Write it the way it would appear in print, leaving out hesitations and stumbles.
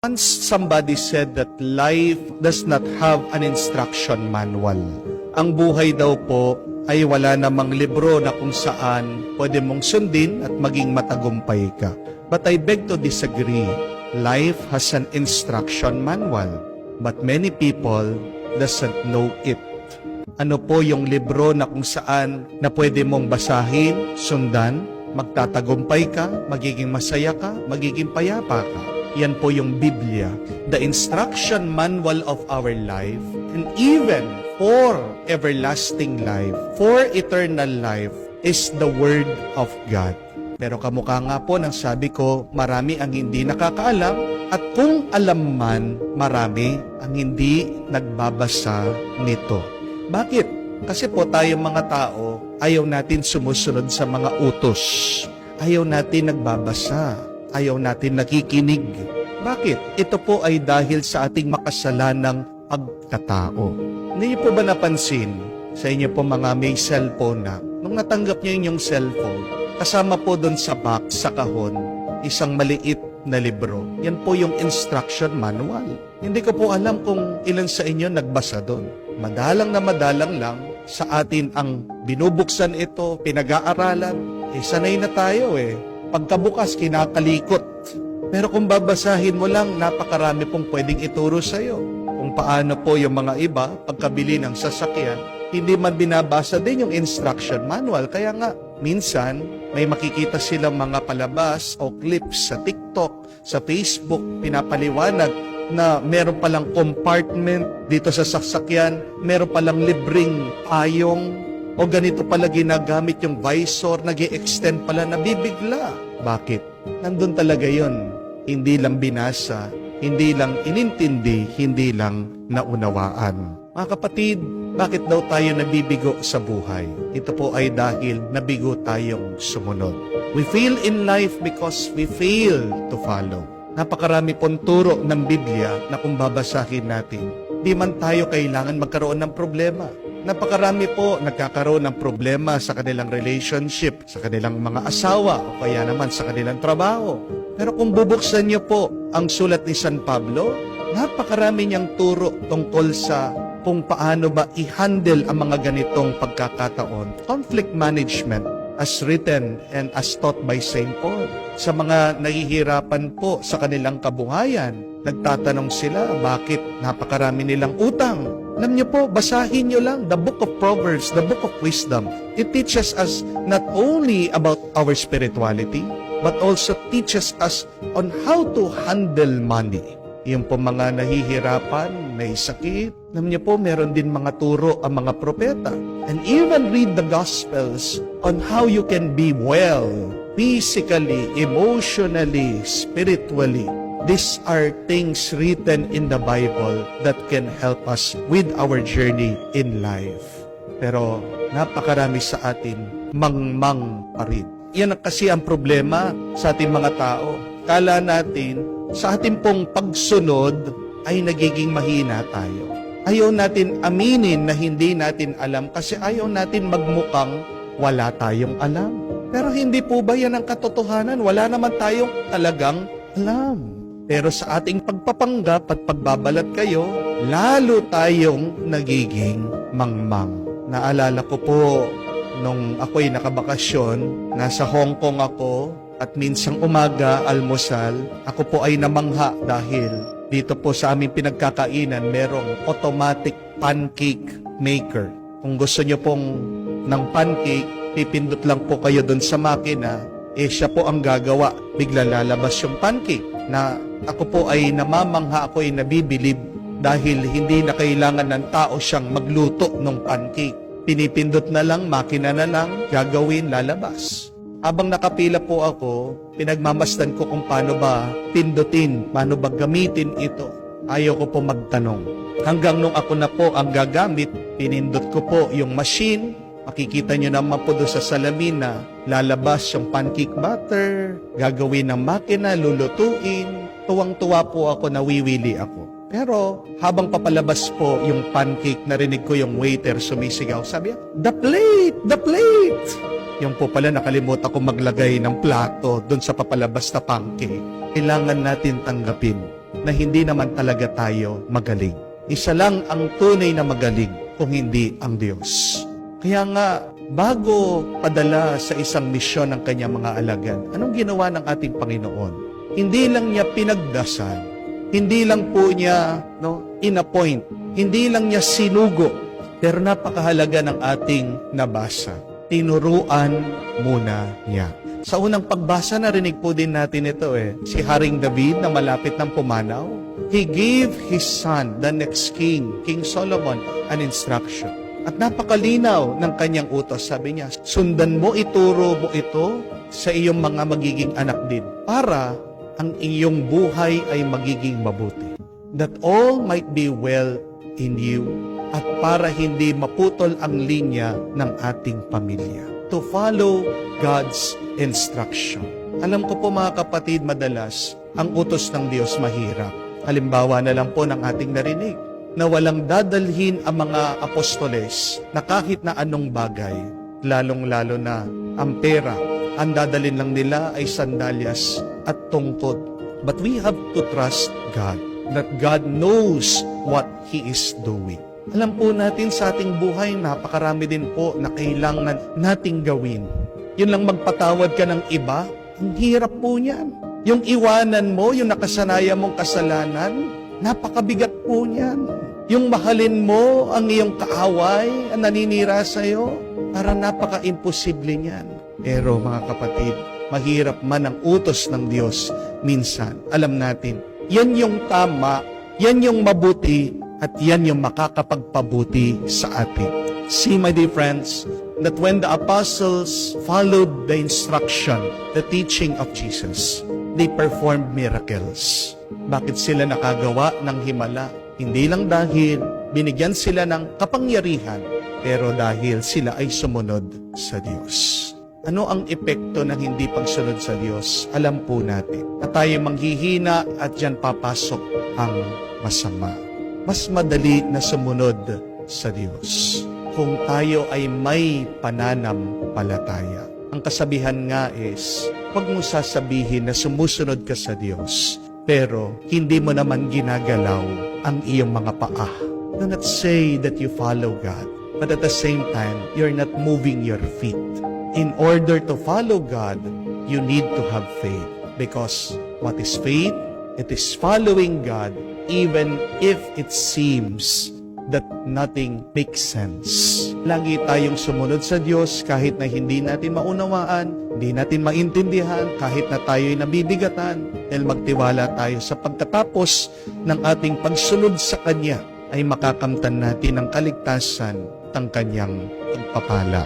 Once somebody said that life does not have an instruction manual. Ang buhay daw po ay wala namang libro na kung saan pwede mong sundin at maging matagumpay ka. But I beg to disagree. Life has an instruction manual, but many people doesn't know it. Ano po yung libro na kung saan na pwede mong basahin, sundan, magtatagumpay ka, magiging masaya ka, magiging payapa ka? Yan po yung Biblia, the instruction manual of our life, and even for everlasting life, for eternal life, is the Word of God. Pero kamukha nga po ng sabi ko, marami ang hindi nakakaalam, at kung alam man, marami ang hindi nagbabasa nito. Bakit? Kasi po tayong mga tao, ayaw natin sumusunod sa mga utos. Ayaw natin nagbabasa. Ayaw natin nakikinig. Bakit? Ito po ay dahil sa ating makasalanang pagkatao. Hindi niyo po ba napansin sa inyo po mga may cellphone na nung natanggap niyo yung cellphone, kasama po doon sa box, sa kahon, isang maliit na libro. Yan po yung instruction manual. Hindi ko po alam kung ilan sa inyo nagbasa doon. Madalang na madalang lang sa atin ang binubuksan ito, pinag-aaralan. Sanay na tayo Pagkabukas, kinakalikot. Pero kung babasahin mo lang, napakarami pong pwedeng ituro sa'yo. Kung paano po yung mga iba, pagkabili ng sasakyan, hindi man binabasa din yung instruction manual. Kaya nga, minsan, may makikita silang mga palabas o clips sa TikTok, sa Facebook, pinapaliwanag na meron palang compartment dito sa sasakyan, meron palang libreng payong, o ganito pala ginagamit yung visor, nag-i-extend pala, nabibigla. Bakit? Nandun talaga yon. Hindi lang binasa, hindi lang inintindi, hindi lang naunawaan. Mga kapatid, bakit daw tayo nabibigo sa buhay? Ito po ay dahil nabigo tayong sumunod. We fail in life because we fail to follow. Napakarami pong turo ng Biblia na kung babasahin natin, di man tayo kailangan magkaroon ng problema. Napakarami po nagkakaroon ng problema sa kanilang relationship, sa kanilang mga asawa, o kaya naman sa kanilang trabaho. Pero kung bubuksan niyo po ang sulat ni San Pablo, napakarami niyang turo tungkol sa kung paano ba i-handle ang mga ganitong pagkakataon. Conflict management as written and as taught by St. Paul. Sa mga nahihirapan po sa kanilang kabuhayan, nagtatanong sila, bakit napakarami nilang utang? Alam niyo po, basahin niyo lang the book of Proverbs, the book of wisdom. It teaches us not only about our spirituality, but also teaches us on how to handle money. Yung po mga nahihirapan, may sakit. Alam niyo po, meron din mga turo ang mga propeta. And even read the Gospels on how you can be well, physically, emotionally, spiritually. These are things written in the Bible that can help us with our journey in life. Pero napakarami sa atin, mangmang pa rin. Yan kasi ang problema sa ating mga tao. Kala natin, sa ating pong pagsunod ay nagiging mahina tayo. Ayaw natin aminin na hindi natin alam kasi ayaw natin magmukhang wala tayong alam. Pero hindi po ba yan ang katotohanan? Wala naman tayong talagang alam. Pero sa ating pagpapanggap at pagbabalat kayo, lalo tayong nagiging mangmang. Naalala ko po, nung ako'y nakabakasyon, nasa Hong Kong ako, at minsang umaga, almusal, ako po ay namangha dahil dito po sa aming pinagkakainan, merong automatic pancake maker. Kung gusto nyo pong ng pancake, pipindot lang po kayo dun sa makina, siya po ang gagawa, bigla lalabas yung pancake. Na ako po ay namamangha, ako ay nabibilib dahil hindi na kailangan ng tao siyang magluto ng pancake. Pinipindot na lang, makina na lang, gagawin, lalabas. Habang nakapila po ako, pinagmamasdan ko kung paano ba pindutin, paano ba gamitin ito. Ayaw ko po magtanong. Hanggang nung ako na po ang gagamit, pinindot ko po yung machine. Makikita nyo naman po doon sa salamin na lalabas yung pancake batter, gagawin ng makina, lulutuin. Tuwang-tuwa po ako, nawiwili ako. Pero habang papalabas po yung pancake, narinig ko yung waiter sumisigaw. Sabi niya, "The plate! The plate!" Yung po pala nakalimutan ko maglagay ng plato doon sa papalabas na pancake. Kailangan natin tanggapin na hindi naman talaga tayo magaling. Isa lang ang tunay na magaling kung hindi ang Diyos. Kaya nga, bago padala sa isang misyon ng kanyang mga alagad, anong ginawa ng ating Panginoon? Hindi lang niya pinagdasal, hindi lang po niya inappoint, hindi lang niya sinugo, pero napakahalaga ng ating nabasa. Tinuruan muna niya. Sa unang pagbasa, narinig po din natin ito si Haring David na malapit ng pumanaw. He gave his son, the next king, King Solomon, an instruction. At napakalinaw ng kanyang utos. Sabi niya, sundan mo, ituro mo ito sa iyong mga magiging anak din para ang iyong buhay ay magiging mabuti. That all might be well in you at para hindi maputol ang linya ng ating pamilya. To follow God's instruction. Alam ko po mga kapatid, madalas ang utos ng Diyos mahirap. Halimbawa na lang po ng ating narinig na walang dadalhin ang mga apostoles na kahit na anong bagay, lalong-lalo na ang pera, ang dadalhin lang nila ay sandalyas at tungkod. But we have to trust God, that God knows what He is doing. Alam po natin sa ating buhay, napakarami din po na kailangan nating gawin. Yun lang magpatawad ka ng iba, ang hirap po niyan. Yung iwanan mo, yung nakasanayan mong kasalanan, napakabigat po niyan. Yung mahalin mo ang iyong kaaway, ang naninira sa'yo, parang napaka-imposible niyan. Pero mga kapatid, mahirap man ang utos ng Diyos minsan. Alam natin, yan yung tama, yan yung mabuti, at yan yung makakapagpabuti sa atin. See, my dear friends, that when the apostles followed the instruction, the teaching of Jesus, they performed miracles. Bakit sila nakagawa ng himala? Hindi lang dahil binigyan sila ng kapangyarihan, pero dahil sila ay sumunod sa Diyos. Ano ang epekto ng hindi pagsunod sa Diyos? Alam po natin na tayo manghihina at dyan papasok ang masama. Mas madali na sumunod sa Diyos kung tayo ay may pananampalataya. Ang kasabihan nga is, huwag mong sasabihin na sumusunod ka sa Diyos, pero hindi mo naman ginagalaw ang iyong mga paa. Do not say that you follow God, but at the same time, you're not moving your feet. In order to follow God, you need to have faith. Because what is faith? It is following God even if it seems that nothing makes sense. Lagi tayong sumunod sa Diyos kahit na hindi natin maunawaan, hindi natin maintindihan, kahit na tayo'y nabibigatan. Dahil magtiwala tayo sa pagkatapos ng ating pagsunod sa Kanya ay makakamtan natin ang kaligtasan ng Kanyang pagpapala.